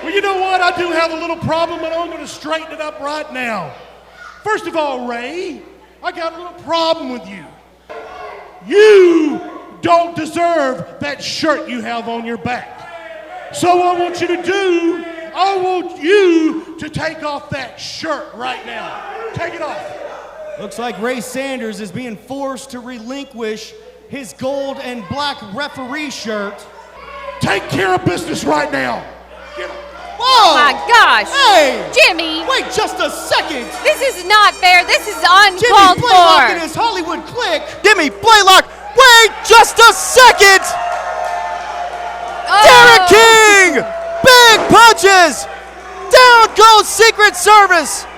Well, you know what? I do have a little problem, and I'm going to straighten it up right now. First of all, Ray, I got a little problem with you. You don't deserve that shirt you have on your back. So what I want you to do, I want you to take off that shirt right now. Take it off. Looks like Ray Sanders is being forced to relinquish his gold and black referee shirt. Take care of business right now. Get him. Whoa! Oh my gosh! Hey! Jimmy! Wait just a second! This is not fair. This is uncalled Jimmy Blaylock for. and his Hollywood Clique. Jimmy Blaylock, wait just a second! Oh. Derek King! Big punches! Down goes Secret Service!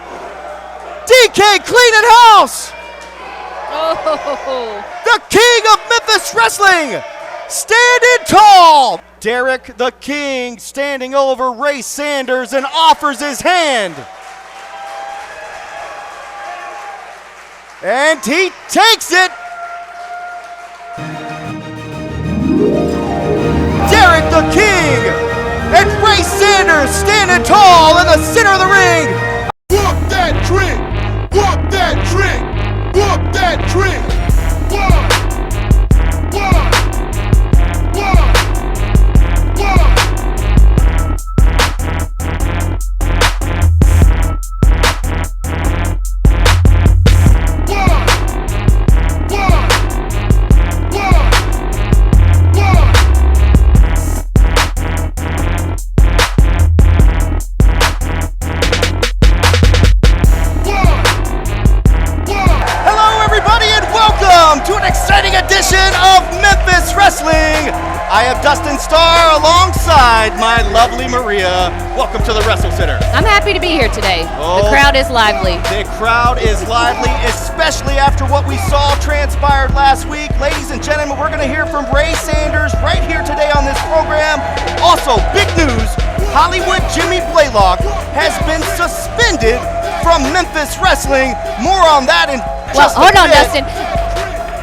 DK cleaning house! Oh. The king of Memphis Wrestling! Standing tall! Derek the King standing over Ray Sanders and offers his hand. And he takes it! Derek the King and Ray Sanders standing tall in the center of the ring! Whoop that trick! Whoop that trick! Whoop that trick! One! To an exciting edition of Memphis Wrestling. I have Dustin Starr alongside my lovely Maria. Welcome to the Wrestle Center. I'm happy to be here today. Oh, The crowd is lively. The crowd is lively, especially after what we saw transpired last week. Ladies and gentlemen, we're going to hear from Ray Sanders right here today on this program. Also, big news, Hollywood Jimmy Blaylock has been suspended from Memphis Wrestling. More on that in just a hold on, bit. Dustin.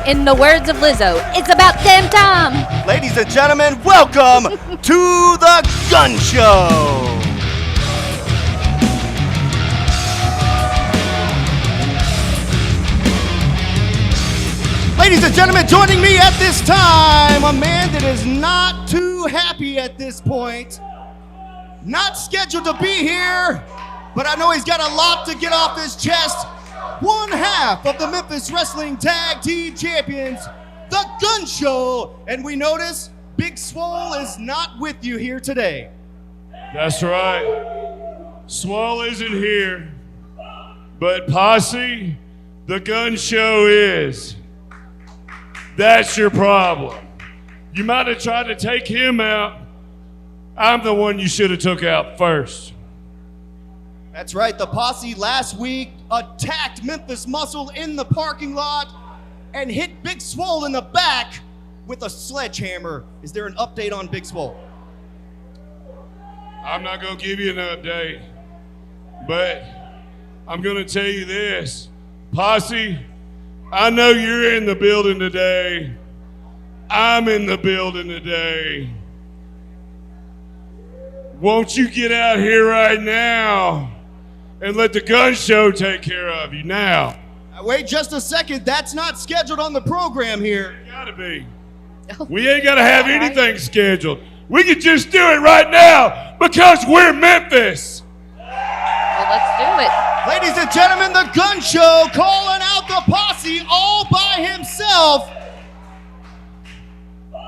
In the words of Lizzo, it's about damn time. Ladies and gentlemen, welcome to the GunShow. Ladies and gentlemen, joining me at this time, a man that is not too happy at this point. Not scheduled to be here, but I know he's got a lot to get off his chest. One half of the Memphis Wrestling Tag Team Champions, the GunShow. And we notice Big Swole is not with you here today. That's right. Swole isn't here, but Posse, the GunShow is. That's your problem. You might have tried to take him out. I'm the one you should have took out first. That's right, the Posse last week attacked Memphis Muscle in the parking lot and hit Big Swole in the back with a sledgehammer. Is there an update on Big Swole? I'm not gonna give you an update, but I'm gonna tell you this. Posse, I know you're in the building today. I'm in the building today. Won't you get out here right now and let the GunShow take care of you now? Wait just a second. That's not scheduled on the program here. It gotta be. We ain't gotta have anything scheduled. We can just do it right now because we're Memphis. Well, let's do it. Ladies and gentlemen, the GunShow calling out the Posse all by himself.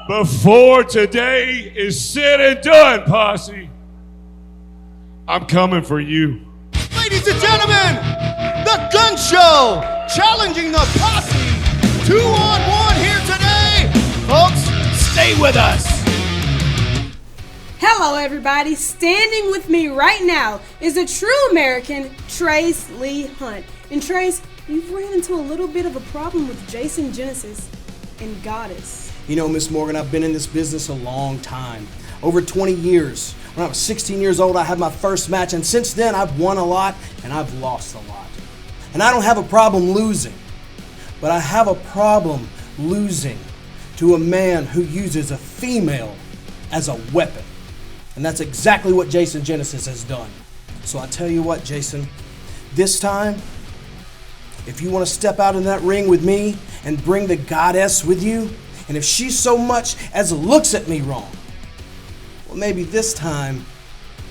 Before today is said and done, Posse, I'm coming for you. Ladies and gentlemen, the GunShow challenging the Posse 2-on-1 here today. Folks, stay with us. Hello everybody, standing with me right now is a true American, Trace Lee Hunt. And Trace, you've ran into a little bit of a problem with Jason Genesis and Goddess. You know, Miss Morgan, I've been in this business a long time, over 20 years. When I was 16 years old, I had my first match, and since then, I've won a lot, and I've lost a lot. And I don't have a problem losing, but I have a problem losing to a man who uses a female as a weapon. And that's exactly what Jason Genesis has done. So I tell you what, Jason, this time, if you want to step out in that ring with me and bring the goddess with you, and if she so much as looks at me wrong, well, maybe this time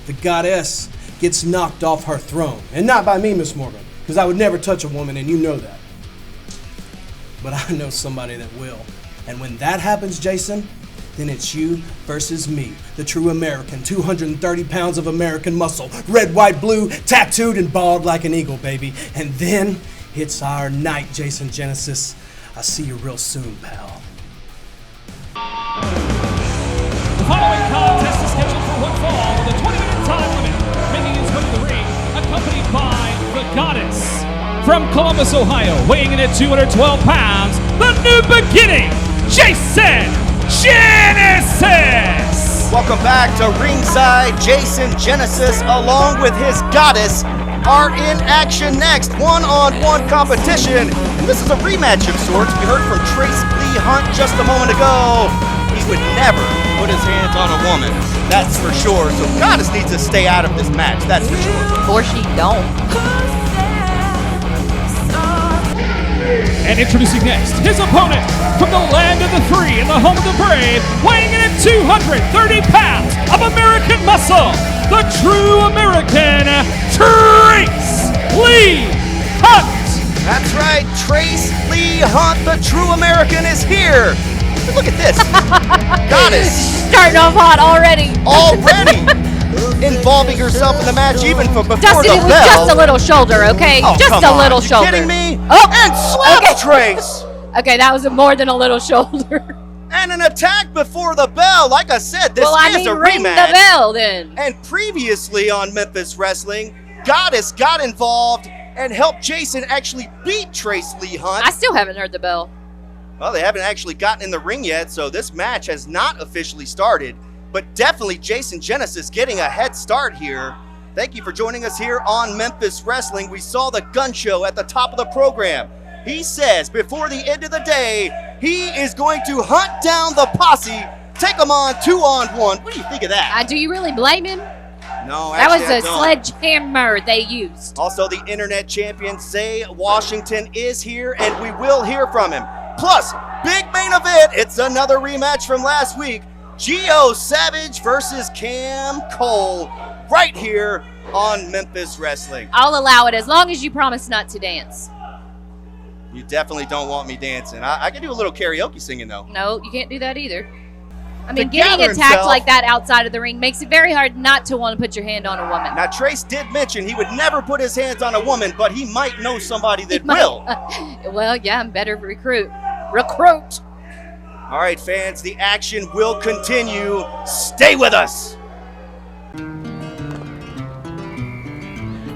the goddess gets knocked off her throne. And not by me, Miss Morgan, because I would never touch a woman, and you know that. But I know somebody that will. And when that happens, Jason, then it's you versus me, the true American, 230 pounds of American muscle, red, white, blue, tattooed and bald like an eagle, baby. And then it's our night, Jason Genesis. I'll see you real soon, pal. The following contest is scheduled for one fall with a 20-minute time limit. Making his way to the ring, accompanied by the Goddess. From Columbus, Ohio, weighing in at 212 pounds, the new beginning, Jason Genesis! Welcome back to ringside. Jason Genesis, along with his goddess, are in action next. One-on-one competition. And this is a rematch of sorts. We heard from Trace Lee Hunt just a moment ago. He would never put his hands on a woman. That's for sure. So Goddess needs to stay out of this match. That's for sure. Or she don't. And introducing next, his opponent from the land of the free and the home of the brave, weighing in at 230 pounds of American muscle, the true American, Trace Lee Hunt. That's right, Trace Lee Hunt, the true American, is here. Look at this. Goddess. Starting off hot already. Involving herself in the match even from before Dustin, the it was bell. just a little shoulder, okay? Oh, just come a on. little You shoulder. kidding me? Oh, And slaps okay. Trace. Okay, that was more than a little shoulder. And an attack before the bell. Like I said, this is a ring rematch. the bell then. And previously on Memphis Wrestling, Goddess got involved and helped Jason actually beat Trace Lee Hunt. I still haven't heard the bell. Well, they haven't actually gotten in the ring yet, so this match has not officially started. But definitely Jason Genesis getting a head start here. Thank you for joining us here on Memphis Wrestling. We saw the gun show at the top of the program. He says before the end of the day, he is going to hunt down the posse, take them on 2-on-1. What do you think of that? Do you really blame him? No, That was actually, I a don't. sledgehammer they used. Also, the internet champion, Zay Washington, is here, and we will hear from him. Plus, big main event, it's another rematch from last week. Gio Savage versus Cam Cole, right here on Memphis Wrestling. I'll allow it as long as you promise not to dance. You definitely don't want me dancing. I can do a little karaoke singing, though. No, you can't do that either. I mean, To getting gather attacked himself- like that outside of the ring makes it very hard not to want to put your hand on a woman. Now, Trace did mention he would never put his hands on a woman, but he might know somebody that will. Well, yeah, I'm better recruit. Recruit! All right, fans, the action will continue. Stay with us.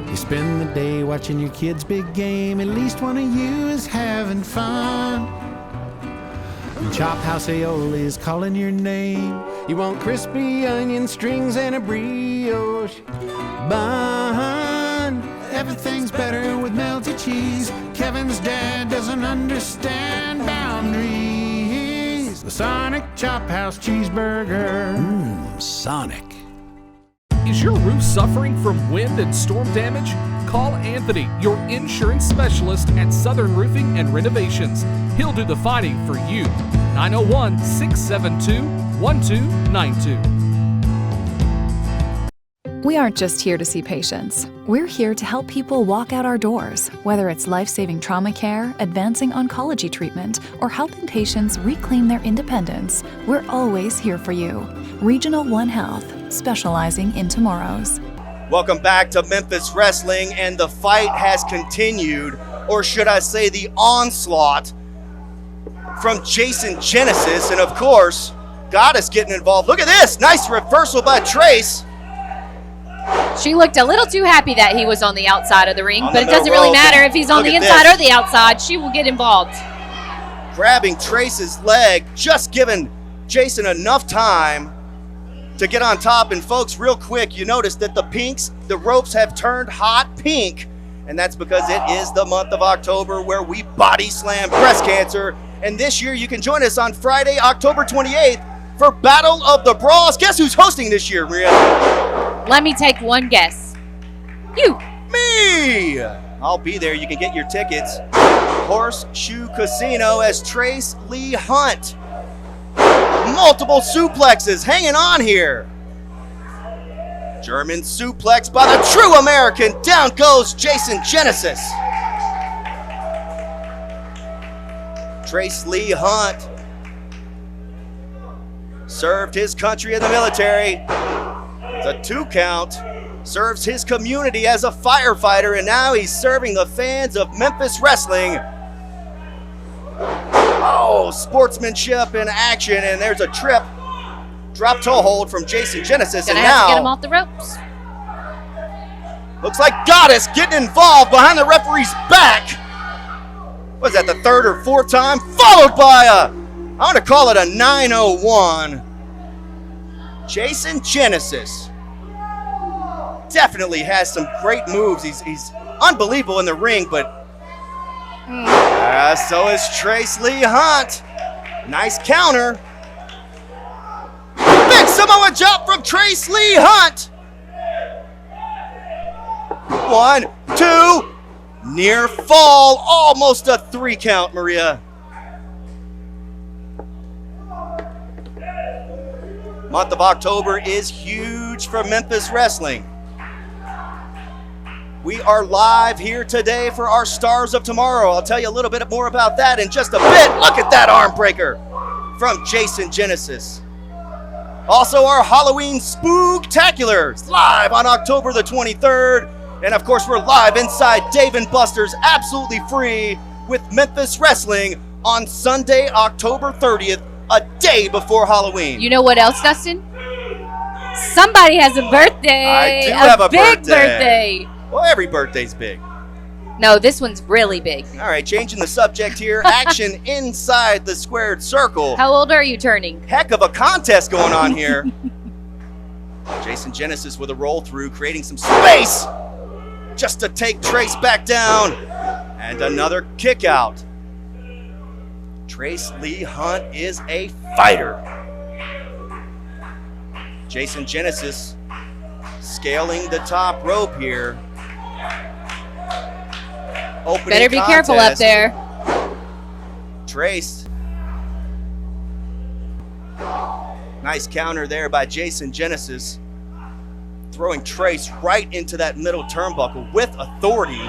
You spend the day watching your kids' big game, at least one of you is having fun. And Chop House Aioli is calling your name. You want crispy onion strings and a brioche bun. Everything's better with melted cheese. Kevin's dad doesn't understand boundaries. The Sonic Chop House Cheeseburger. Sonic. Is your roof suffering from wind and storm damage? Call Anthony, your insurance specialist at Southern Roofing and Renovations. He'll do the fighting for you. 901-672-1292. We aren't just here to see patients. We're here to help people walk out our doors, whether it's life-saving trauma care, advancing oncology treatment, or helping patients reclaim their independence. We're always here for you. Regional One Health, specializing in tomorrows. Welcome back to Memphis Wrestling, and the fight has continued, or should I say the onslaught, from Jason Genesis, and of course, Goddess getting involved. Look at this, nice reversal by Trace. She looked a little too happy that he was on the outside of the ring, On but the it doesn't middle really rope. matter if he's on Look the at inside this. or the outside. She will get involved. Grabbing Trace's leg, just giving Jason enough time to get on top. And folks, real quick, you notice that the ropes have turned hot pink, and that's because it is the month of October where we body slam breast cancer. And this year you can join us on Friday, October 28th for Battle of the Brawls. Guess who's hosting this year, Maria? Let me take one guess. You. Me! I'll be there. You can get your tickets. Horseshoe Casino as Trace Lee Hunt. Multiple suplexes hanging on here. German suplex by the true American. Down goes Jason Genesis. Trace Lee Hunt served his country in the military. It's a 2 count. Serves his community as a firefighter, and now he's serving the fans of Memphis Wrestling. Oh, sportsmanship in action, and there's a trip. Drop toe hold from Jason Genesis, Gonna and have now to get him off the ropes. looks like Goddess getting involved behind the referee's back. Was that the 3rd or 4th time? Followed by I'm going to call it a 901. Jason Genesis definitely has some great moves. He's unbelievable in the ring, but so is Trace Lee Hunt. Nice counter. Big Samoa jump from Trace Lee Hunt. 1, 2, near fall, almost a 3 count, Maria. Month of October is huge for Memphis Wrestling. We are live here today for our Stars of Tomorrow. I'll tell you a little bit more about that in just a bit. Look at that arm breaker from Jason Genesis. Also, our Halloween Spooktacular is live on October the 23rd. And of course, we're live inside Dave & Buster's absolutely free with Memphis Wrestling on Sunday, October 30th, a day before Halloween. You know what else, Dustin? Somebody has a birthday. I do have a big birthday. Well, every birthday's big. No, this one's really big. All right, changing the subject here. Action inside the squared circle. How old are you turning? Heck of a contest going on here. Jason Genesis with a roll through, creating some space just to take Trace back down. And another kick out. Trace Lee Hunt is a fighter. Jason Genesis scaling the top rope here. Opening Better be careful up there. Trace. Nice counter there by Jason Genesis. Throwing Trace right into that middle turnbuckle with authority.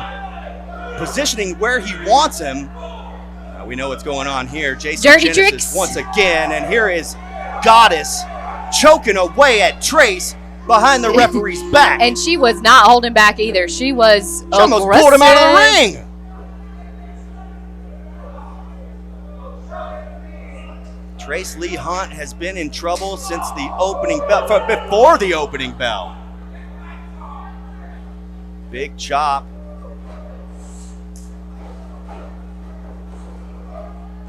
Positioning where he wants him. We know what's going on here. Jason Dirty Genesis tricks. once again. And here is Goddess choking away at Trace behind the referee's back. And she was not holding back either. She was She almost pulled him out of the ring. Trace Lee Hunt has been in trouble since the opening bell, before the opening bell. Big chop.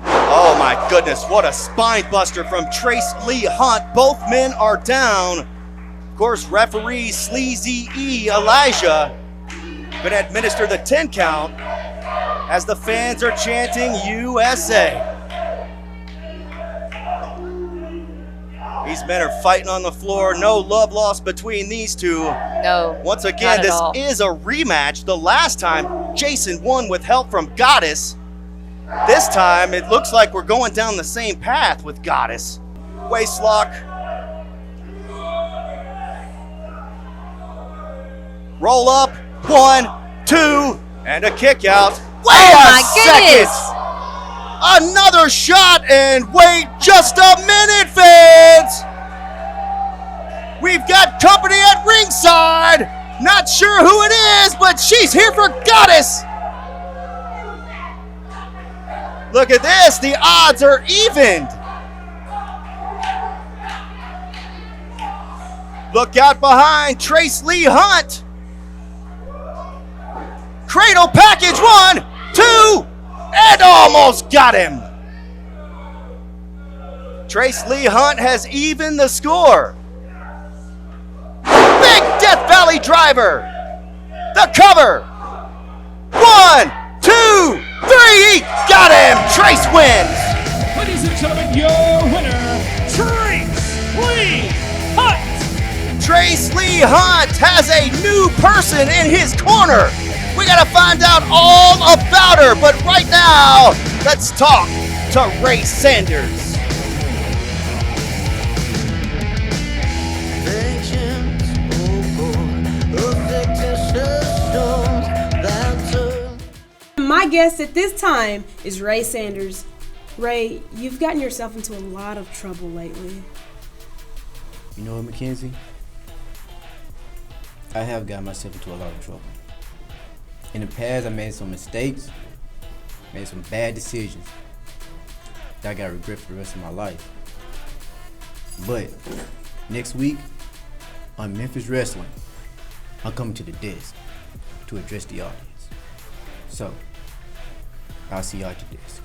Oh my goodness, what a spine buster from Trace Lee Hunt. Both men are down. Of course, referee Sleazy E. Elijah gonna administer the 10 count as the fans are chanting USA. These men are fighting on the floor. No love lost between these two. No. Once again, this all. is a rematch. The last time, Jason won with help from Goddess. This time, it looks like we're going down the same path with Goddess. Waist lock. Roll up. 1, 2, and a kick out. Wait a second. Another shot, and wait just a minute, fans! We've got company at ringside. Not sure who it is, but she's here for Goddess. Look at this, the odds are evened. Look out behind, Trace Lee Hunt. Cradle package, 1, 2, and almost got him. Trace Lee Hunt has evened the score. Big Death Valley driver. The cover. 1, 2, 3. Got him. Trace wins. Ladies and gentlemen, your winner, Trace Trace Lee Hunt has a new person in his corner. We gotta find out all about her, but right now, let's talk to Ray Sanders. My guest at this time is Ray Sanders. Ray, you've gotten yourself into a lot of trouble lately. You know what, Mackenzie? I have gotten myself into a lot of trouble. In the past, I made some mistakes, made some bad decisions that I got to regret for the rest of my life. But next week on Memphis Wrestling, I'm coming to the desk to address the audience. So, I'll see y'all at the desk.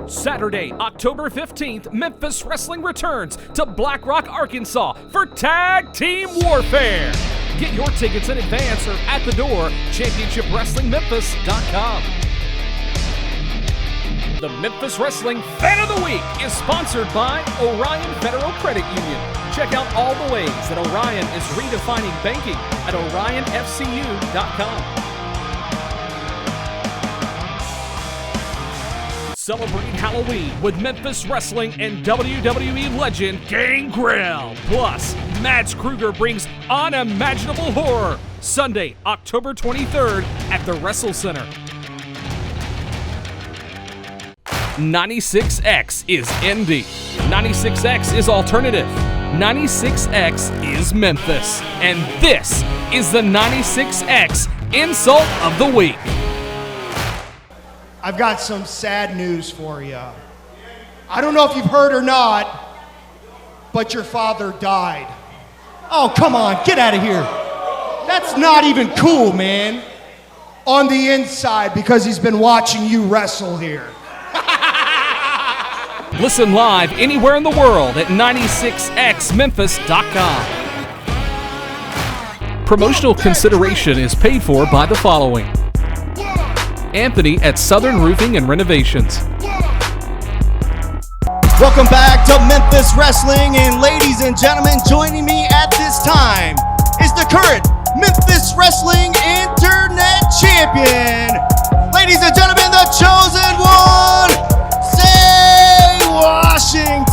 Saturday, October 15th, Memphis Wrestling returns to Black Rock, Arkansas for Tag Team Warfare. Get your tickets in advance or at the door, championshipwrestlingmemphis.com. The Memphis Wrestling Fan of the Week is sponsored by Orion Federal Credit Union. Check out all the ways that Orion is redefining banking at orionfcu.com. Celebrate Halloween with Memphis Wrestling and WWE legend GANGREL. Plus, Mads Kruger brings unimaginable horror. Sunday, October 23rd at the Wrestle Center. 96X is indie. 96X is alternative. 96X is Memphis. And this is the 96X Insult of the Week. I've got some sad news for you. I don't know if you've heard or not, but your father died. Oh, come on, get out of here. That's not even cool, man. On the inside, because he's been watching you wrestle here. Listen live anywhere in the world at 96xmemphis.com. Promotional consideration is paid for by the following: Anthony at Southern Roofing and Renovations. Welcome back to Memphis Wrestling, and ladies and gentlemen, joining me at this time is the current Memphis Wrestling Internet Champion. Ladies and gentlemen, the chosen one, Zay Washington.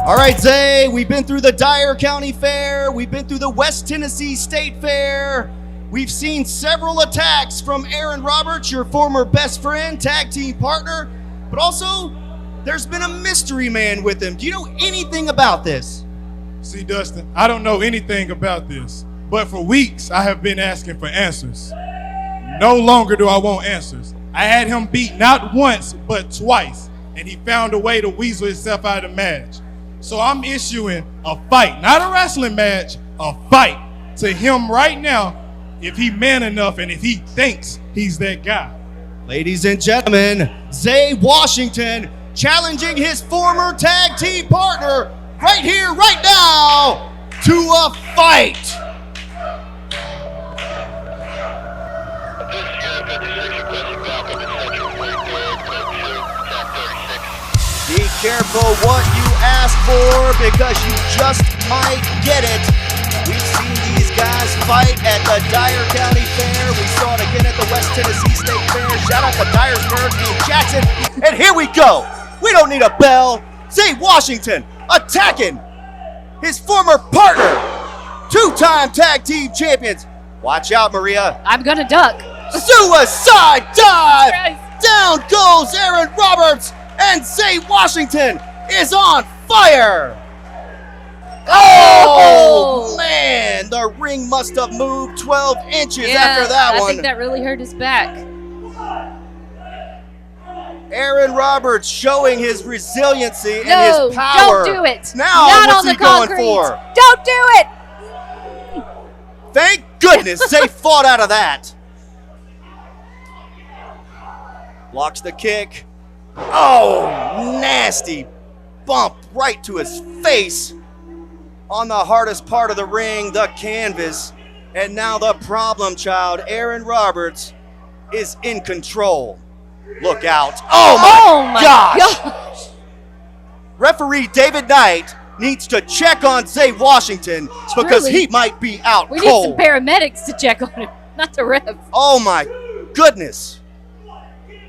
All right, Zay, we've been through the Dyer County Fair. We've been through the West Tennessee State Fair. We've seen several attacks from Aaron Roberts, your former best friend, tag team partner, but also there's been a mystery man with him. Do you know anything about this? See, Dustin, I don't know anything about this, but for weeks I have been asking for answers. No longer do I want answers. I had him beat not once, but twice, and he found a way to weasel himself out of the match. So I'm issuing a fight, not a wrestling match, a fight to him right now, if he man enough and if he thinks he's that guy. Ladies and gentlemen, Zay Washington challenging his former tag team partner right here, right now, to a fight. Be careful what you ask for, because you just might get it. We've seen these guys fight at the Dyer County Fair. We saw it again at the West Tennessee State Fair. Shout out to Dyersburg and Jackson. And here we go. We don't need a bell. Zay Washington attacking his former partner, two-time tag team champions. Watch out, Maria. I'm gonna duck. Suicide dive! Christ. Down goes Aaron Roberts, and Zay Washington is on fire! Oh, man! The ring must have moved 12 inches after that one. I think that really hurt his back. Aaron Roberts showing his resiliency and his power. Don't do it. Now, Not what's on the he going concrete. for? Don't do it. Thank goodness Zay fought out of that. Blocks the kick. Oh, nasty bump right to his face on the hardest part of the ring, the canvas. And now the problem child, Aaron Roberts, is in control. Look out. Oh my gosh. Referee David Knight needs to check on Zay Washington because he might be out We cold. need some paramedics to check on him, not the ref. Oh my goodness.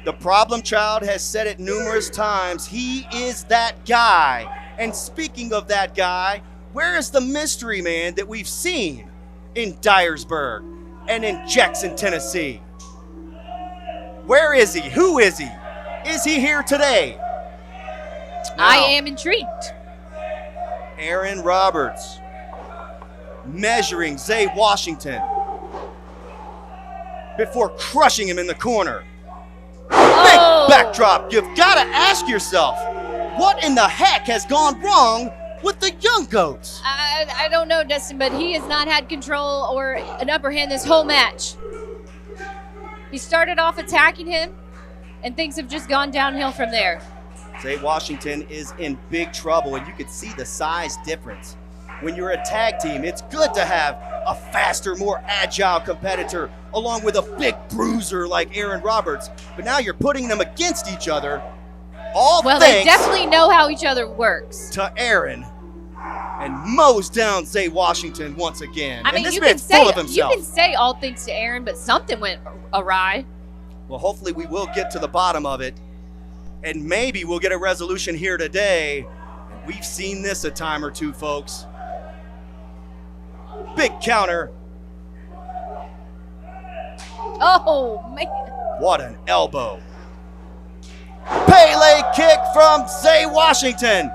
The problem child has said it numerous times. He is that guy. And speaking of that guy, where is the mystery man that we've seen in Dyersburg and in Jackson, Tennessee? Where is he? Who is he? Is he here today? I am intrigued. Aaron Roberts measuring Zay Washington before crushing him in the corner. Big backdrop. You've got to ask yourself, what in the heck has gone wrong with the Young Goats? I don't know, Dustin, but he has not had control or an upper hand this whole match. He started off attacking him, and things have just gone downhill from there. Zay Washington is in big trouble, and you can see the size difference. When you're a tag team, it's good to have a faster, more agile competitor along with a big bruiser like Aaron Roberts. But now you're putting them against each other. All Well, thanks they definitely know how each other works. to Aaron, and mows down Zay Washington once again. I mean, and this you man's can full of say himself. you can say all things to Aaron, but something went awry. Well, hopefully we will get to the bottom of it, and maybe we'll get a resolution here today. We've seen this a time or two, folks. Big counter. Oh, man. What an elbow. Pele kick from Zay Washington.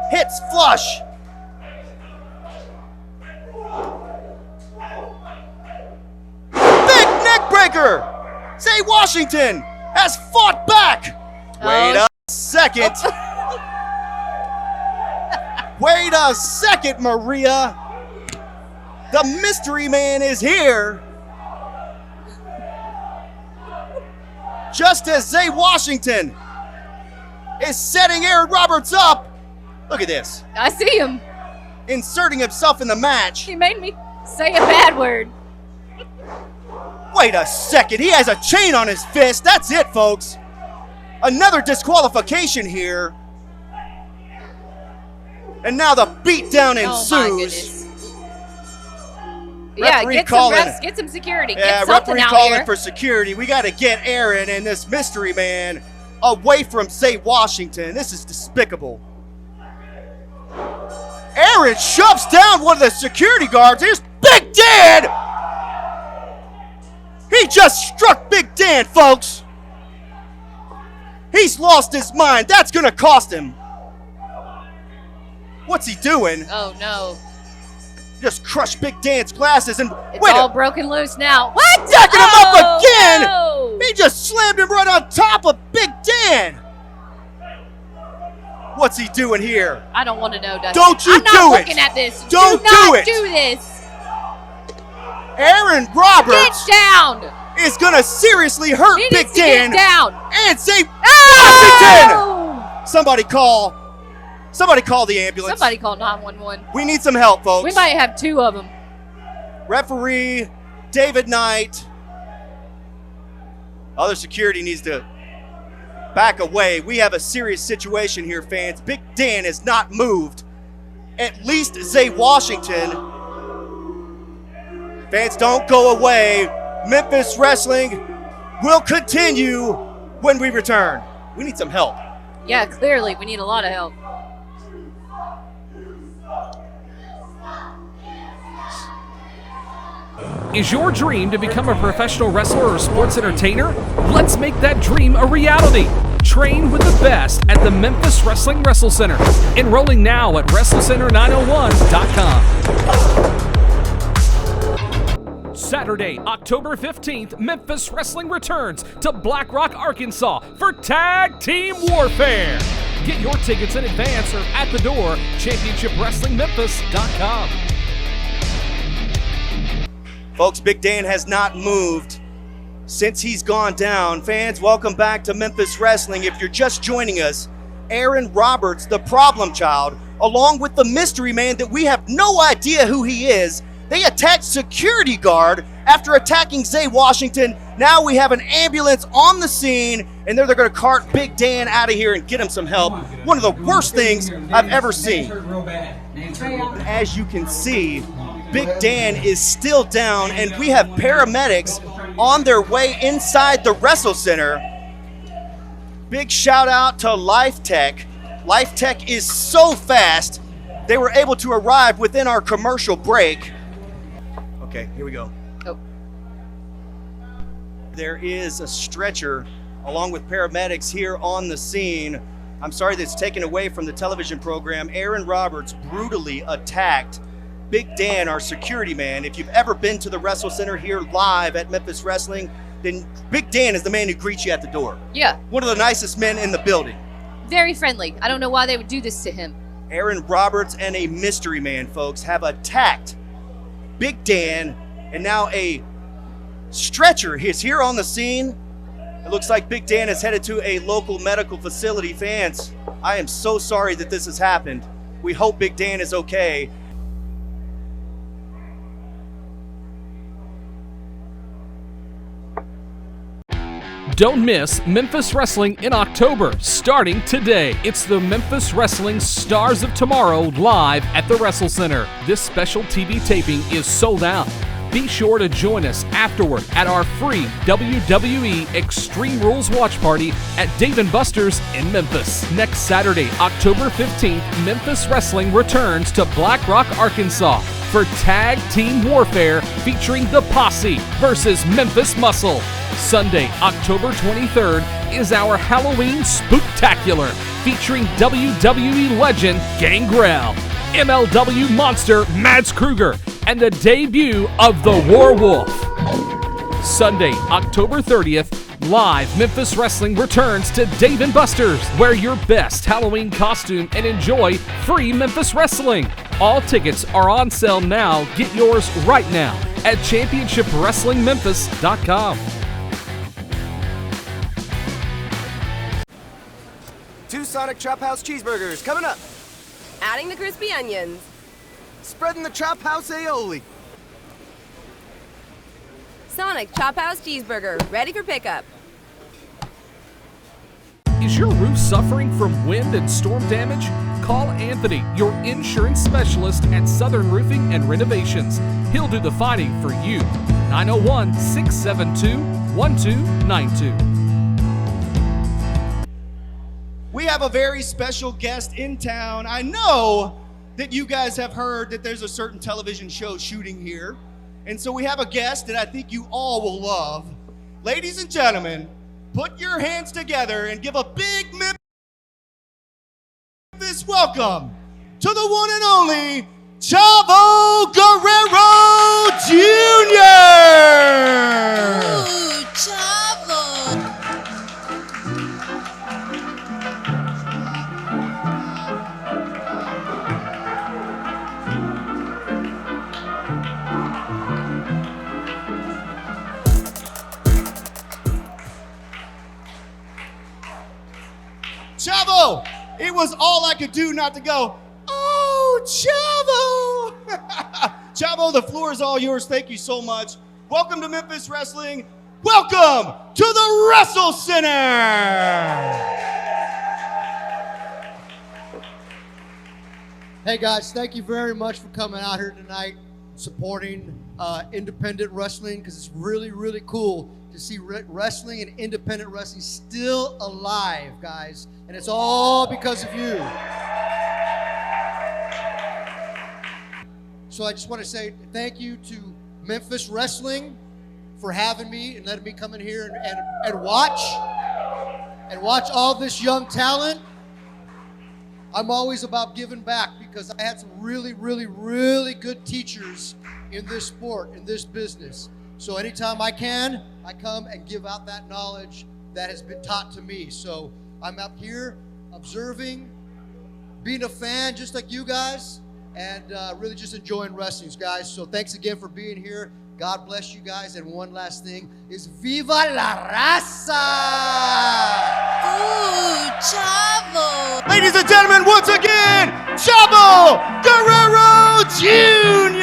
Hits flush. Big neck breaker. Zay Washington has fought back. Wait a second. Wait a second, Maria. The mystery man is here. Just as Zay Washington is setting Aaron Roberts up. Look at this. I see him. Inserting himself in the match. He made me say a bad word. Wait a second. He has a chain on his fist. That's it, folks. Another disqualification here. And now the beatdown ensues. Oh, my goodness. Yeah, Referee get calling. some refs, get some security, Yeah, get something referee out calling here. for security. We got to get Aaron and this mystery man away from Zay Washington. This is despicable. Aaron shoves down one of the security guards. Here's Big Dan. He just struck Big Dan, folks. He's lost his mind. That's going to cost him. What's he doing? Oh, no. Just crushed Big Dan's glasses and It's all broken loose now. What? Jacking him up again! No. He just slammed him right on top of Big Dan! What's he doing here? I don't want to know, Dustin. Don't you I'm not do it. looking at this. Don't do not do it. do this. Aaron Roberts Get down. is gonna seriously hurt He Big needs to Dan get down. and say Oh! Washington! Somebody call the ambulance. Somebody call 911. We need some help, folks. We might have two of them. Referee David Knight. Other security needs to back away. We have a serious situation here, fans. Big Dan is not moved. At least Zay Washington Fans, don't go away. Memphis Wrestling will continue when we return. We need some help. Yeah, clearly we need a lot of help. Is your dream to become a professional wrestler or sports entertainer? Let's make that dream a reality. Train with the best at the Memphis Wrestling Wrestle Center. Enrolling now at WrestleCenter901.com. Saturday, October 15th, Memphis Wrestling returns to Black Rock, Arkansas for Tag Team Warfare. Get your tickets in advance or at the door, ChampionshipWrestlingMemphis.com. Folks, Big Dan has not moved since he's gone down. Fans, welcome back to Memphis Wrestling. If you're just joining us, Aaron Roberts, the problem child, along with the mystery man that we have no idea who he is, they attacked security guard after attacking Zay Washington. Now we have an ambulance on the scene, and they're going to cart Big Dan out of here and get him some help. One of the worst things I've ever seen. As you can see, Big Dan is still down, and we have paramedics on their way inside the Wrestle Center. Big shout out to Life Tech. Life Tech is so fast, they were able to arrive within our commercial break. Okay, here we go. Oh. There is a stretcher along with paramedics here on the scene. I'm sorry that's taken away from the television program. Aaron Roberts brutally attacked Big Dan, our security man. If you've ever been to the Wrestle Center here live at Memphis Wrestling, then Big Dan is the man who greets you at the door. Yeah. One of the nicest men in the building. Very friendly. I don't know why they would do this to him. Aaron Roberts and a mystery man, folks, have attacked Big Dan, and now a stretcher is here on the scene. It looks like Big Dan is headed to a local medical facility. Fans, I am so sorry that this has happened. We hope Big Dan is okay. Don't miss Memphis Wrestling in October, starting today. It's the Memphis Wrestling Stars of Tomorrow live at the Wrestle Center. This special TV taping is sold out. Be sure to join us afterward at our free WWE Extreme Rules watch party at Dave & Buster's in Memphis. Next Saturday, October 15th, Memphis Wrestling returns to Black Rock, Arkansas for Tag Team Warfare featuring The Posse versus Memphis Muscle. Sunday, October 23rd is our Halloween Spooktacular featuring WWE legend Gangrel, MLW monster Mads Kruger, and the debut of the Warwolf. Sunday, October 30th, live Memphis Wrestling returns to Dave & Buster's. Wear your best Halloween costume and enjoy free Memphis Wrestling. All tickets are on sale now. Get yours right now at ChampionshipWrestlingMemphis.com. 2 Sonic Chop House cheeseburgers coming up. Adding the crispy onions. Spreading the Chop House aioli. Sonic Chop House cheeseburger, ready for pickup. Is your roof suffering from wind and storm damage? Call Anthony, your insurance specialist at Southern Roofing and Renovations. He'll do the fighting for you. 901-672-1292. We have a very special guest in town. I know that you guys have heard that there's a certain television show shooting here. And so we have a guest that I think you all will love. Ladies and gentlemen, put your hands together and give a big Memphis welcome to the one and only Chavo Guerrero Jr. Ooh, Chavo. Chavo, it was all I could do not to go, oh, Chavo. Chavo, the floor is all yours. Thank you so much. Welcome to Memphis Wrestling. Welcome to the Wrestle Center. Hey guys, thank you very much for coming out here tonight, supporting independent wrestling, because it's really, really cool to see wrestling and independent wrestling still alive, guys. And it's all because of you. So I just want to say thank you to Memphis Wrestling for having me and letting me come in here and watch all this young talent. I'm always about giving back because I had some really, really, really good teachers in this sport, in this business. So anytime I can, I come and give out that knowledge that has been taught to me. So I'm up here observing, being a fan just like you guys, and really just enjoying wrestling, guys. So thanks again for being here. God bless you guys. And one last thing is Viva la Raza! Ooh, Chavo! Ladies and gentlemen, once again, Chavo Guerrero Jr.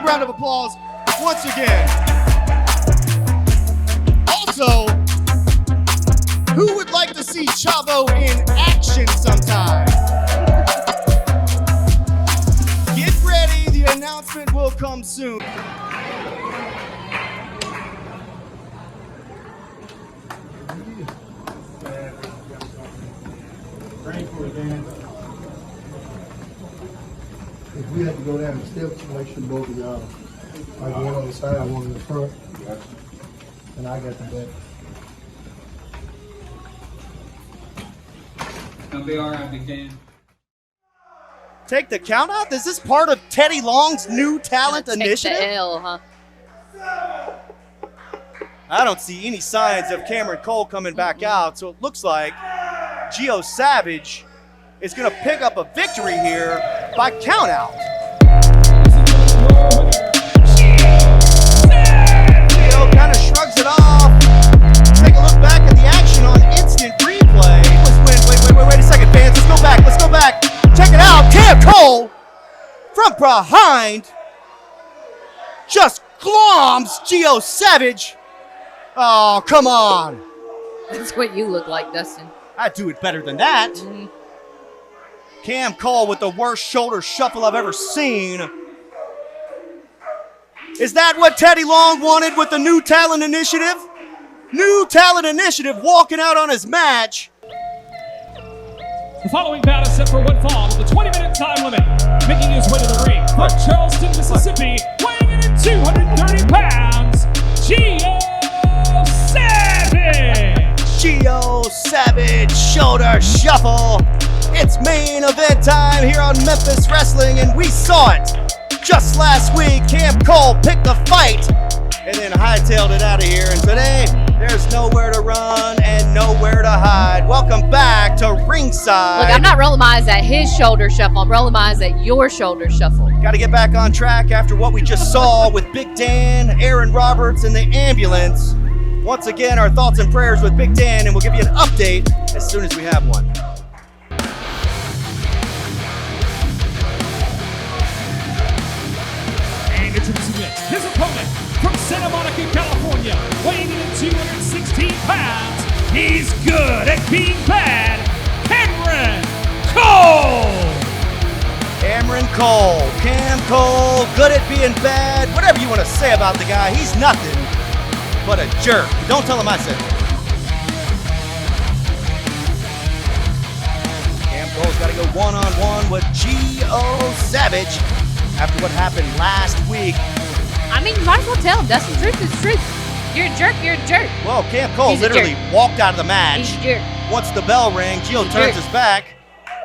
Round of applause once again. Also, who would like to see Chavo in action sometime? Get ready, the announcement will come soon. If we had to go down the steps, make sure both of y'all, like one on the side, one in the front, and I got the back. Gonna be all right, Big Dan. Take the count out? Is this part of Teddy Long's new talent initiative? Take the L, huh? I don't see any signs of Cameron Cole coming back out, so it looks like Gio Savage is going to pick up a victory here by countout. Gio kind of shrugs it off. Take a look back at the action on instant replay. Wait a second, fans. Let's go back. Check it out. Cam Cole from behind just gloms Gio Savage. Oh, come on. That's what you look like, Dustin. I'd do it better than that. Mm-hmm. Cam Cole with the worst shoulder shuffle I've ever seen. Is that what Teddy Long wanted with the New Talent Initiative? New Talent Initiative walking out on his match. The following bout is set for one fall with a 20-minute time limit. Making his way to the ring from Charleston, Mississippi, weighing in at 230 pounds, Gio Savage! Gio Savage shoulder shuffle. It's main event time here on Memphis Wrestling, and we saw it just last week. Cam Cole picked the fight and then hightailed it out of here. And today, there's nowhere to run and nowhere to hide. Welcome back to ringside. Look, I'm not rolling my eyes at his shoulder shuffle. I'm rolling my eyes at your shoulder shuffle. Got to get back on track after what we just saw with Big Dan, Aaron Roberts, and the ambulance. Once again, our thoughts and prayers with Big Dan, and we'll give you an update as soon as we have one. Introducing next, his opponent from Santa Monica, California, weighing in at 216 pounds. He's good at being bad, Cameron Cole! Cameron Cole, Cam Cole, good at being bad. Whatever you want to say about the guy, he's nothing but a jerk. Don't tell him I said it. Cam Cole's got to go one-on-one with Gio Savage after what happened last week. I mean, you might as well tell him, Dustin. Truth is truth. You're a jerk, you're a jerk. Well, Cam Cole literally walked out of the match. He's a jerk. Once the bell rang, Gio turns his back,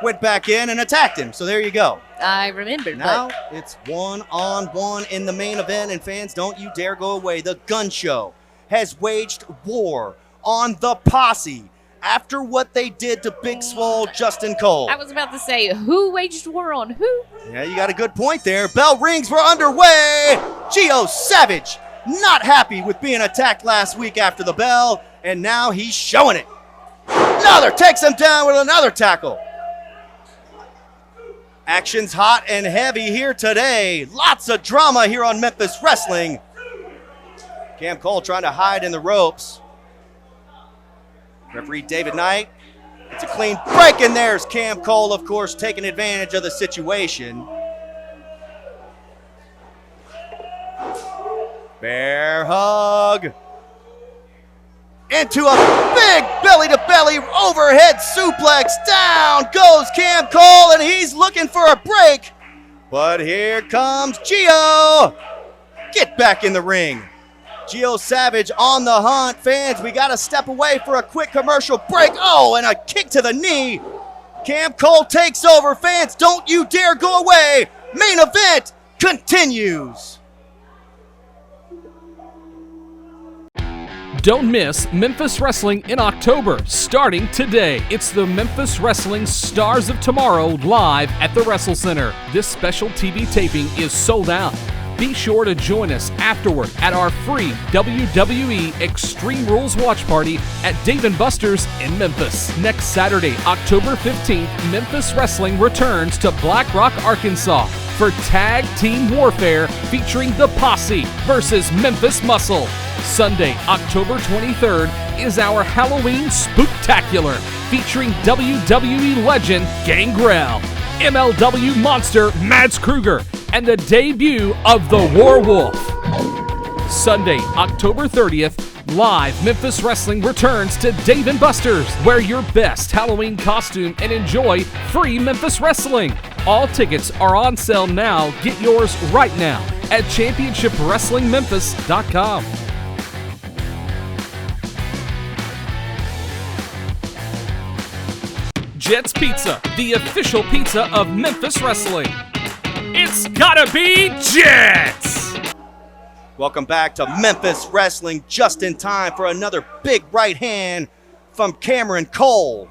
went back in, and attacked him. So there you go. I remember. Now it's one-on-one in the main event, and fans, don't you dare go away. The GunShow has waged war on the Posse after what they did to Big Swole Justin Cole. I was about to say, who waged war on who? Yeah, you got a good point there. Bell rings, we're underway. Gio Savage, not happy with being attacked last week after the bell, and now he's showing it. Another takes him down with another tackle. Action's hot and heavy here today. Lots of drama here on Memphis Wrestling. Cam Cole trying to hide in the ropes. Referee David Knight. It's a clean break, and there's Cam Cole, of course, taking advantage of the situation. Bear hug. Into a big belly-to-belly overhead suplex. Down goes Cam Cole, and he's looking for a break. But here comes Gio. Get back in the ring. Gio Savage on the hunt. Fans, we got to step away for a quick commercial break. Oh, and a kick to the knee. Cam Cole takes over. Fans, don't you dare go away. Main event continues. Don't miss Memphis Wrestling in October, starting today. It's the Memphis Wrestling Stars of Tomorrow live at the Wrestle Center. This special TV taping is sold out. Be sure to join us afterward at our free WWE Extreme Rules watch party at Dave & Buster's in Memphis. Next Saturday, October 15th, Memphis Wrestling returns to Black Rock, Arkansas for Tag Team Warfare featuring The Posse versus Memphis Muscle. Sunday, October 23rd is our Halloween Spooktacular featuring WWE legend GANGREL, MLW monster Mads Kruger, and the debut of the Warwolf. Sunday, October 30th, live Memphis Wrestling returns to Dave & Buster's. Wear your best Halloween costume and enjoy free Memphis Wrestling. All tickets are on sale now. Get yours right now at championshipwrestlingmemphis.com. Jet's Pizza, the official pizza of Memphis Wrestling. It's gotta be Jets! Welcome back to Memphis Wrestling, just in time for another big right hand from Cameron Cole.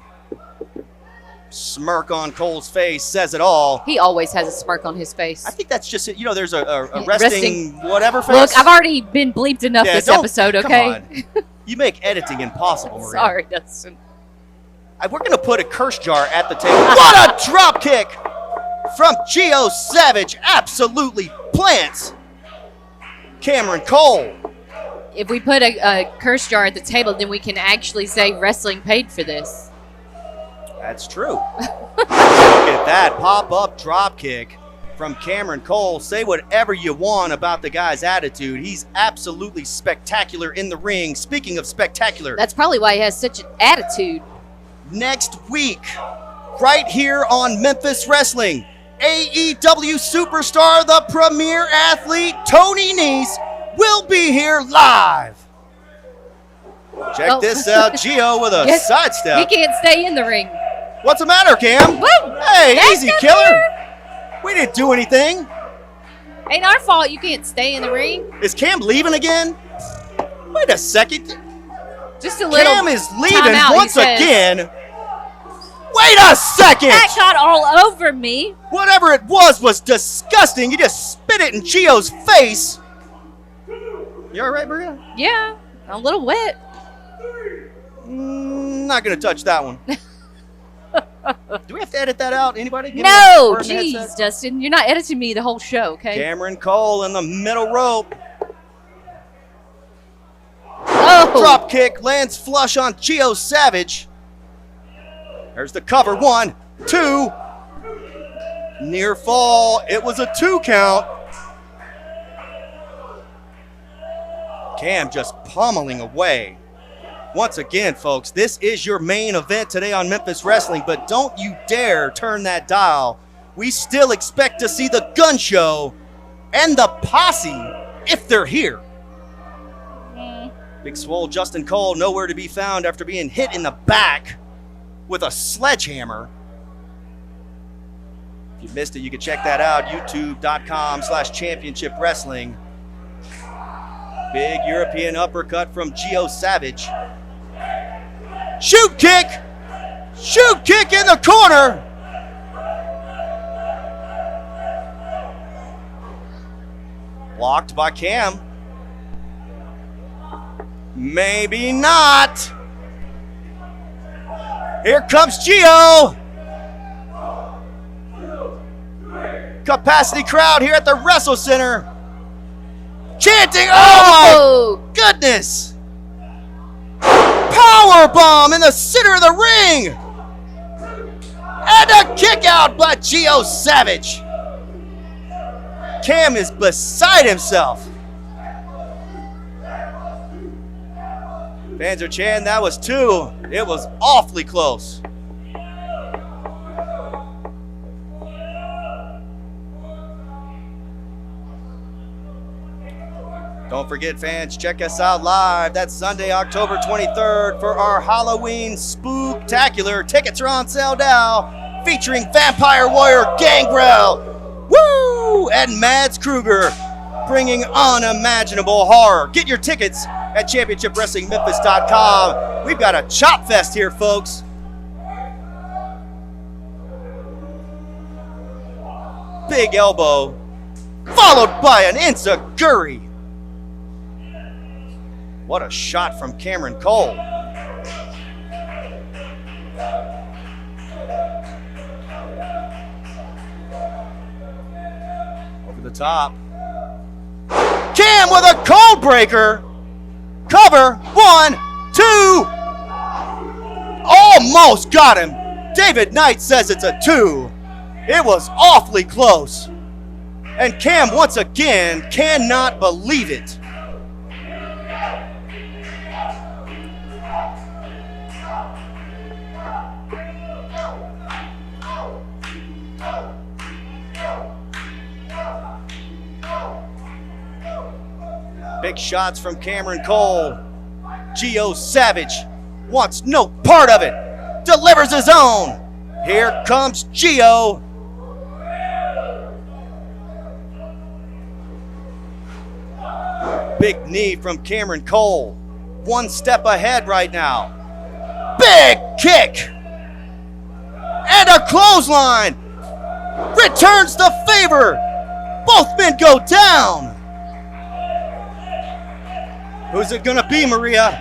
Smirk on Cole's face says it all. He always has a smirk on his face. I think that's just it. You know, there's a resting whatever face. Look, I've already been bleeped enough this episode, okay? Come on. You make editing impossible, Maria. Sorry, Dustin. We're going to put a curse jar at the table. What a drop kick from Gio Savage. Absolutely plants Cameron Cole. If we put a curse jar at the table, then we can actually say wrestling paid for this. That's true. Look at that pop-up drop kick from Cameron Cole. Say whatever you want about the guy's attitude. He's absolutely spectacular in the ring. Speaking of spectacular. That's probably why he has such an attitude. Next week, right here on Memphis Wrestling, AEW superstar, the premier athlete, Tony Nese, will be here live. Check this out, Gio with a sidestep. He can't stay in the ring. What's the matter, Cam? Woo! Hey, easy, killer. We didn't do anything. Ain't our fault you can't stay in the ring. Is Cam leaving again? Wait a second. Just a little. Cam is leaving timeout, once again. Wait a second! That got all over me. Whatever it was disgusting. You just spit it in Gio's face. You all right, Maria? Yeah, a little wet. Not going to touch that one. Do we have to edit that out? Anybody? No, jeez, Dustin. You're not editing me the whole show, okay? Cameron Cole in the middle rope. Oh. Drop kick lands flush on Gio Savage. There's the cover. 1, 2. Near fall. It was a 2 count. Cam just pummeling away. Once again, folks, this is your main event today on Memphis Wrestling, but don't you dare turn that dial. We still expect to see the GunShow and the Posse if they're here. Big swole Justin Cole nowhere to be found after being hit in the back with a sledgehammer. If you missed it, you can check that out, youtube.com/championship-wrestling. Big European uppercut from Gio Savage. Shoot kick! Shoot kick in the corner! Blocked by Cam. Maybe not. Here comes Gio. Capacity crowd here at the Wrestle Center. Chanting, oh my goodness. Power bomb in the center of the ring. And a kick out by Gio Savage. Cam is beside himself. Fans are chanting that was 2. It was awfully close. Don't forget, fans, check us out live. That's Sunday, October 23rd for our Halloween Spooktacular. Tickets are on sale now, featuring Vampire Warrior Gangrel, woo, and Mads Kruger, bringing unimaginable horror. Get your tickets at championshipwrestlingmemphis.com. We've got a chop fest here, folks. Big elbow, followed by an enziguri. What a shot from Cameron Cole. Over the top. Cam with a cold breaker. Cover, 1, 2. Almost got him. David Knight says it's a 2. It was awfully close. And Cam once again cannot believe it. Big shots from Cameron Cole. Gio Savage wants no part of it. Delivers his own. Here comes Gio. Big knee from Cameron Cole. One step ahead right now. Big kick. And a clothesline. Returns the favor. Both men go down. Who's it gonna be, Maria?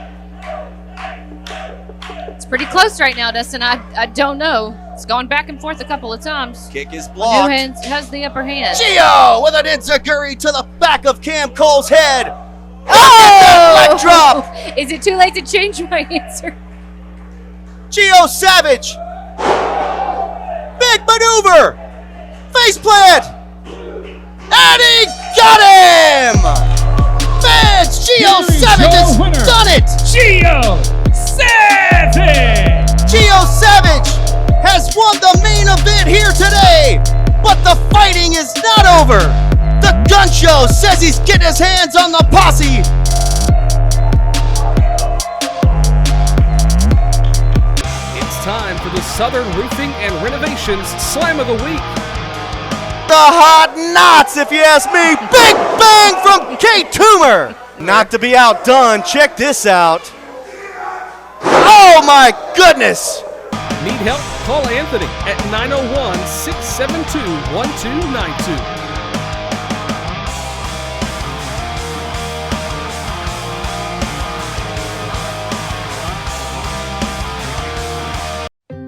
It's pretty close right now, Dustin. I don't know. It's gone back and forth a couple of times. Kick is blocked. Who has the upper hand? Gio with an enziguri to the back of Cam Cole's head. Oh! Leg drop. Is it too late to change my answer? Gio Savage. Big maneuver. Face plant. And he got him. Fans, Gio Savage has done it. Gio Savage. Gio Savage has won the main event here today, but the fighting is not over. The GunShow says he's getting his hands on the posse. It's time for the Southern Roofing and Renovations Slam of the Week. The hot knots, if you ask me. Big bang from Kate Toomer. Not to be outdone, check this out. Oh my goodness. Need help? Call Anthony at 901-672-1292.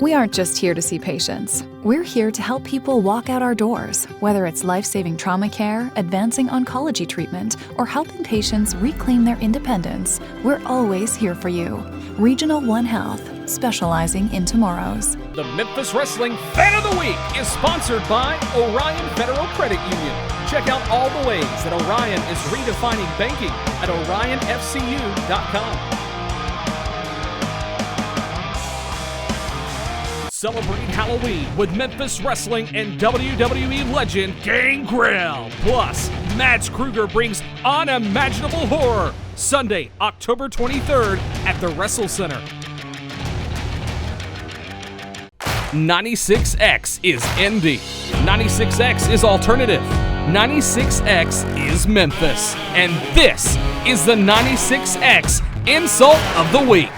We aren't just here to see patients. We're here to help people walk out our doors, whether it's life-saving trauma care, advancing oncology treatment, or helping patients reclaim their independence. We're always here for you. Regional One Health, specializing in tomorrows. The Memphis Wrestling Fan of the Week is sponsored by Orion Federal Credit Union. Check out all the ways that Orion is redefining banking at orionfcu.com. Celebrate Halloween with Memphis Wrestling and WWE legend GANGREL. Plus, Mads Kruger brings unimaginable horror. Sunday, October 23rd at the Wrestle Center. 96X is indie. 96X is alternative. 96X is Memphis. And this is the 96X Insult of the Week.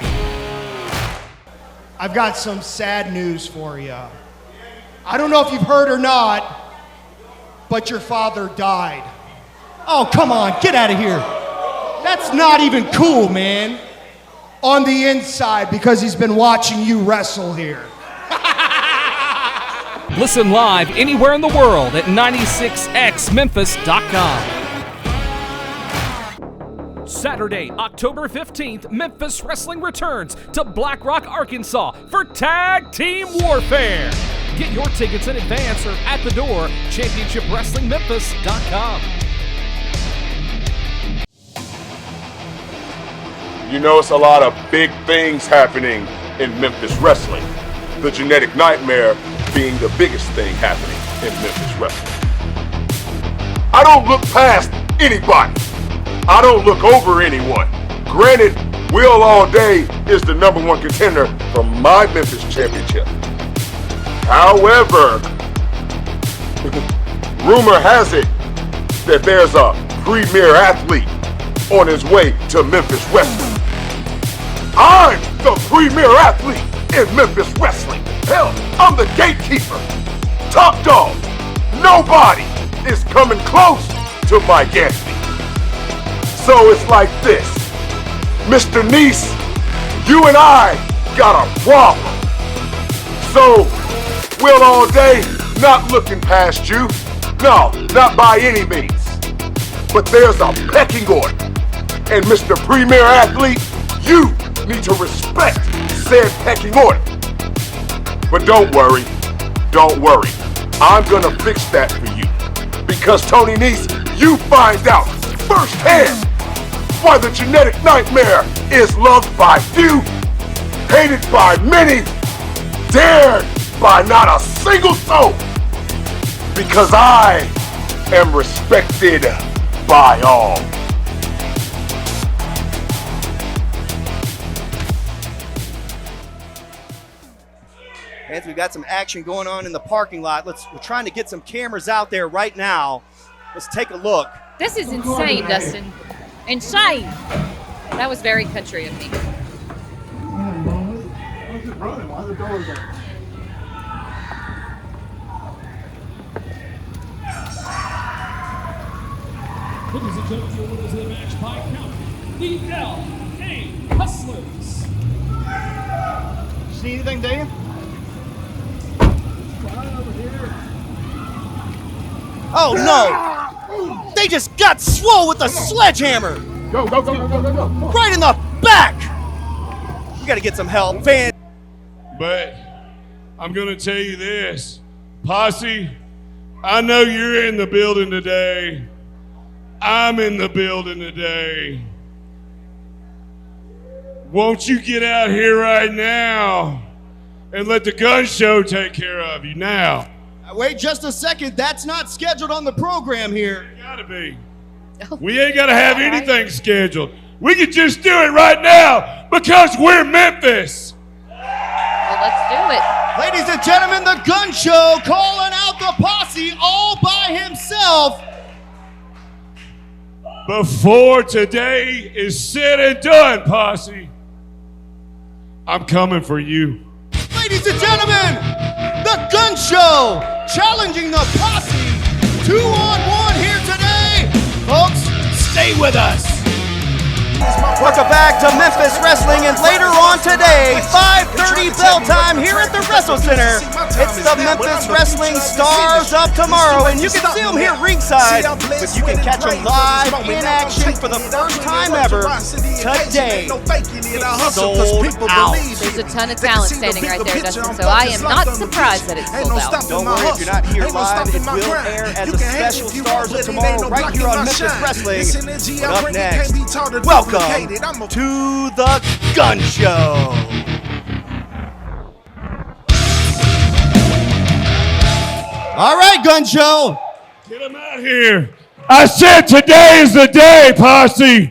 I've got some sad news for you. I don't know if you've heard or not, but your father died. Oh, come on, get out of here. That's not even cool, man. on the inside because he's been watching you wrestle here. Listen live anywhere in the world at 96xmemphis.com. Saturday, October 15th, Memphis Wrestling returns to Black Rock, Arkansas for Tag Team Warfare. Get your tickets in advance or at the door, championshipwrestlingmemphis.com. You know, it's a lot of big things happening in Memphis Wrestling. The Genetic Nightmare being the biggest thing happening in Memphis Wrestling. I don't look past anybody. I don't look over anyone. Granted, Will All Day is the #1 contender for my Memphis Championship. However, rumor has it that there's a premier athlete on his way to Memphis Wrestling. I'm the premier athlete in Memphis Wrestling. Hell, I'm the gatekeeper. Top dog. Nobody is coming close to my Gatsby. So it's like this. Mr. Nice, you and I got a problem. So, Will All Day, not looking past you. No, not by any means. But there's a pecking order. And Mr. Premier Athlete, you need to respect said pecking order. But don't worry. I'm gonna fix that for you. Because Tony Nese, you find out firsthand why the Genetic Nightmare is loved by few, hated by many, dared by not a single soul. Because I am respected by all. As we got some action going on in the parking lot, we're trying to get some cameras out there right now. Let's take a look. This is insane, Dustin. Insane. That was very country of me. Ladies and gentlemen, your winners of the match by count, the LA Hustlers. See anything, Dan? Oh no! They just got swole with a sledgehammer! Go. Right in the back! We gotta get some help, fan. But I'm gonna tell you this, Posse, I know you're in the building today. I'm in the building today. Won't you get out here right now and let the gun show take care of you now? Wait just a second, that's not scheduled on the program here. It gotta be. We ain't gotta have anything scheduled. We can just do it right now because we're Memphis. Well, let's do it. Ladies and gentlemen, the Gun Show calling out the Posse all by himself. Before today is said and done, Posse, I'm coming for you. Ladies and gentlemen, the Gun Show challenging the Posse 2-on-1 here today. Folks, stay with us. Welcome back to Memphis Wrestling, and later on today, 5:30 bell time here at the Wrestle Center. It's the Memphis Wrestling Stars of Tomorrow, and you can see them here ringside, but you can catch them live in action for the first time ever today. It's sold out. There's a ton of talent standing right there, Dustin, so I am not surprised that it's sold out. Don't worry, if you're not here live, it will air as a special Stars of Tomorrow right here on Memphis Wrestling. But up next, welcome to the Gun Show. All right, Gun Show. Get him out here. I said today is the day, Posse.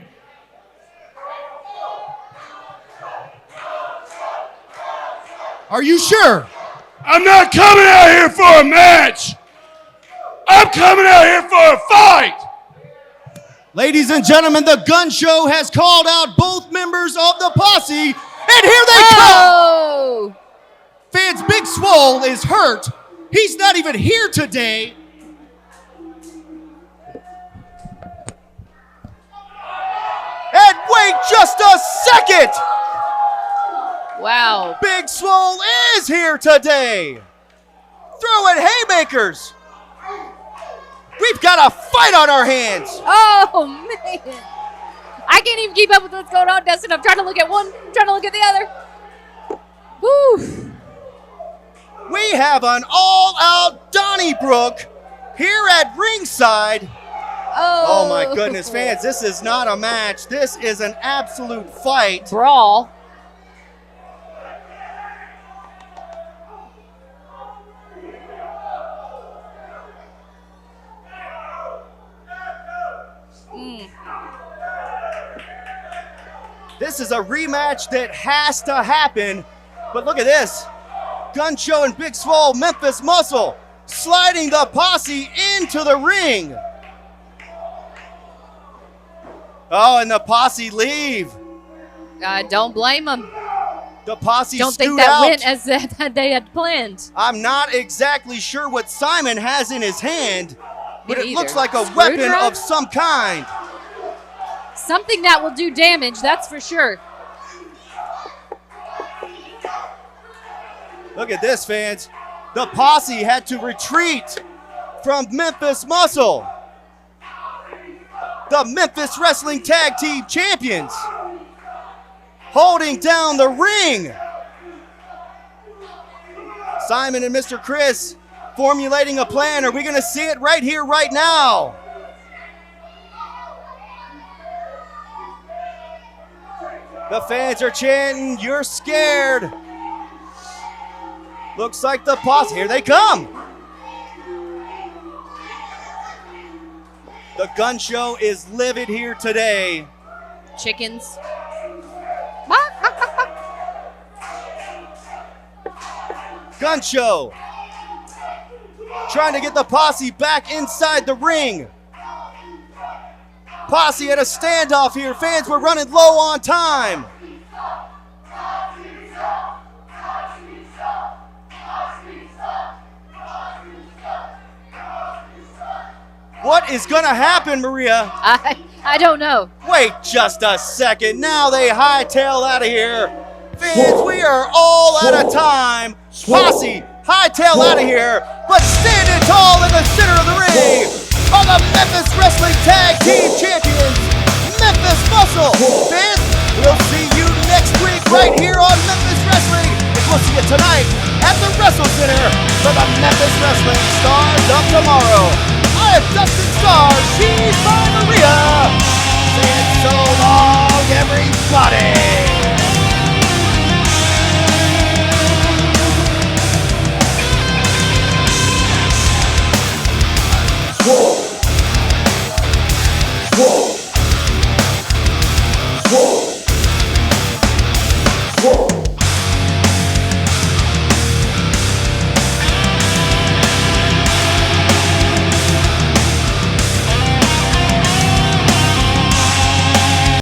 Are you sure? I'm not coming out here for a match. I'm coming out here for a fight. Ladies and gentlemen, the Gun Show has called out both members of the Posse, and here they come! Fans, Big Swole is hurt. He's not even here today. And wait just a second! Wow. Big Swole is here today. Throwing haymakers. We've got a fight on our hands. Oh, man. I can't even keep up with what's going on, Dustin. I'm trying to look at one, trying to look at the other. Woo. We have an all-out Donnybrook here at ringside. Oh my goodness, fans, this is not a match. This is an absolute fight. Brawl. This is a rematch that has to happen. But look at this. GunShow and Big Swole, Memphis Muscle, sliding the posse into the ring. Oh, and the posse leave. Don't blame them. The posse don't think scoot that out. went as they had planned. I'm not exactly sure what Simon has in his hand, but Me it either. looks like a weapon Screwdriver? of some kind. Something that will do damage, that's for sure. Look at this, fans. The posse had to retreat from Memphis Muscle, the Memphis Wrestling Tag Team Champions, holding down the ring. Simon and Mr. Chris formulating a plan. Are we going to see it right here, right now? The fans are chanting, "You're scared." Looks like the posse, here they come. The GunShow is livid here today. Chickens. GunShow trying to get the posse back inside the ring. Posse at a standoff here. Fans, we're running low on time. What is going to happen, Maria? I don't know. Wait just a second. Now they hightail out of here. Fans, we are all out of time. Posse, hightail out of here. But standing tall in the center of the ring are the Memphis Wrestling Tag Team Champions, Memphis Muscle. Fans, we'll see you next week right here on Memphis Wrestling. And we'll see you tonight at the Wrestle Center for the Memphis Wrestling Stars of Tomorrow. I am Dustin Starr.